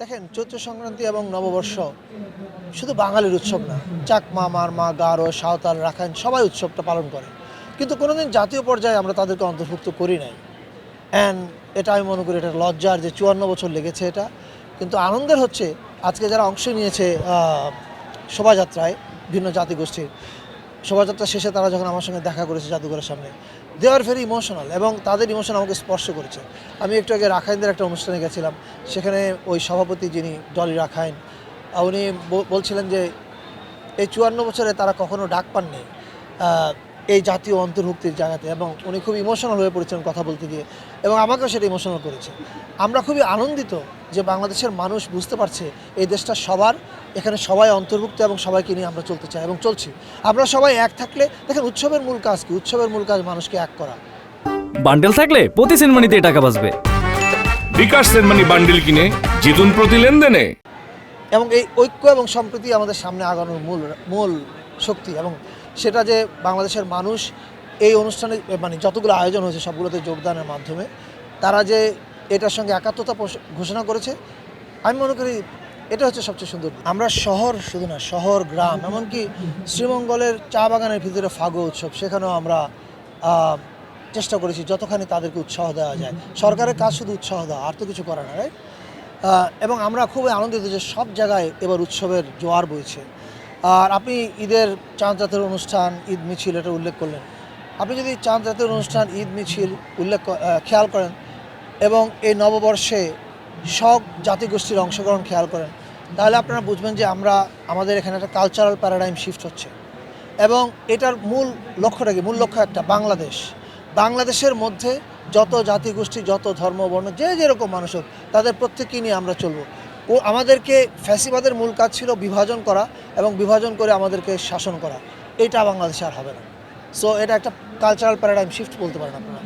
দেখেন, চৈত্র সংক্রান্তি এবং নববর্ষ শুধু বাঙালির উৎসব না। চাকমা, মারমা, গারো, সাঁওতাল, রাখাইন সবাই উৎসবটা পালন করে। কিন্তু কোনোদিন জাতীয় পর্যায়ে আমরা তাদেরকে অন্তর্ভুক্ত করি নাই। অ্যান্ড এটা আমি মনে করি এটা লজ্জার যে ৫৪ বছর লেগেছে এটা। কিন্তু আনন্দের হচ্ছে আজকে যারা অংশ নিয়েছে শোভাযাত্রায়, ভিন্ন জাতিগোষ্ঠীর শোভাযাত্রা শেষে তারা যখন আমার সঙ্গে দেখা করেছে জাদুঘরের সামনে, দে আর ভেরি ইমোশনাল এবং তাদের ইমোশন আমাকে স্পর্শ করেছে। আমি একটু আগে রাখাইনদের একটা অনুষ্ঠানে গেছিলাম, সেখানে ওই সভাপতি যিনি ডলি রাখাইন, উনি বলছিলেন যে এই ৫৪ বছরে তারা কখনো ডাক পাননি এই জাতীয় অন্তর্ভুক্তির জায়গাতে, এবং উনি খুব ইমোশনাল হয়ে পড়েছেন কথা বলতে গিয়ে, এবং আমাকেও সেটা ইমোশনাল করেছে। আমরা খুবই আনন্দিত যে বাংলাদেশের মানুষ বুঝতে পারছে এই দেশটা সবার, এখানে সবাই অন্তর্ভুক্ত এবং সবাইকে নিয়ে আমরা চলতে চাই এবং চলছি। আমরা সবাই এক থাকলে, দেখেন উৎসবের মূল কাজ কি? উৎসবের মূল কাজ মানুষকে এক করা। বান্ডেল থাকলে প্রতি সেনমানিতে টাকা বাঁচবে। বিকাশ সেনমানি বান্ডেল কিনে জিতুন প্রতি লেনদেনে। এবং এই ঐক্য এবং সম্প্রীতি আমাদের সামনে আগানোর মূল শক্তি, এবং সেটা যে বাংলাদেশের মানুষ এই অনুষ্ঠানে মানে যতগুলো আয়োজন হয়েছে সবগুলোতে যোগদানের মাধ্যমে তারা যে এটার সঙ্গে একাত্মতা ঘোষণা করেছে, আমি মনে করি এটা হচ্ছে সবচেয়ে সুন্দর। আমরা শহর শুধু না, শহর গ্রাম, এমনকি শ্রীমঙ্গলের চা বাগানের ভিতরে ফাগুয়া উৎসব, সেখানেও আমরা চেষ্টা করেছি যতখানি তাদেরকে উৎসাহ দেওয়া যায়। সরকারের কাজ শুধু উৎসাহ দেওয়া, আর তো কিছু করে না, রাইট? এবং আমরা খুবই আনন্দিত যে সব জায়গায় এবার উৎসবের জোয়ার বইছে। আর আপনি ঈদের চাঁদ রাতের অনুষ্ঠান, ঈদ মিছিল, এটা উল্লেখ করলেন। আপনি যদি চাঁদ রাতের অনুষ্ঠান, ঈদ মিছিল খেয়াল করেন এবং এই নববর্ষে সব জাতিগোষ্ঠীর অংশগ্রহণ খেয়াল করেন, তাহলে আপনারা বুঝবেন যে আমাদের এখানে একটা কালচারাল প্যারাডাইম শিফট হচ্ছে। এবং এটার মূল লক্ষ্যটা কি? মূল লক্ষ্য একটা, বাংলাদেশের মধ্যে যত জাতিগোষ্ঠী, যত ধর্ম, বর্ণ, যে যেরকম মানুষ হোক, তাদের প্রত্যেককে নিয়ে আমরা চলবো। আমাদেরকে ফ্যাসিবাদের মূল কাজ ছিল বিভাজন করা, এবং বিভাজন করে আমাদেরকে শাসন করা। এটা বাংলাদেশে আর হবে না। সো এটা একটা কালচারাল প্যারাডাইম শিফট বলতে পারেন আপনারা।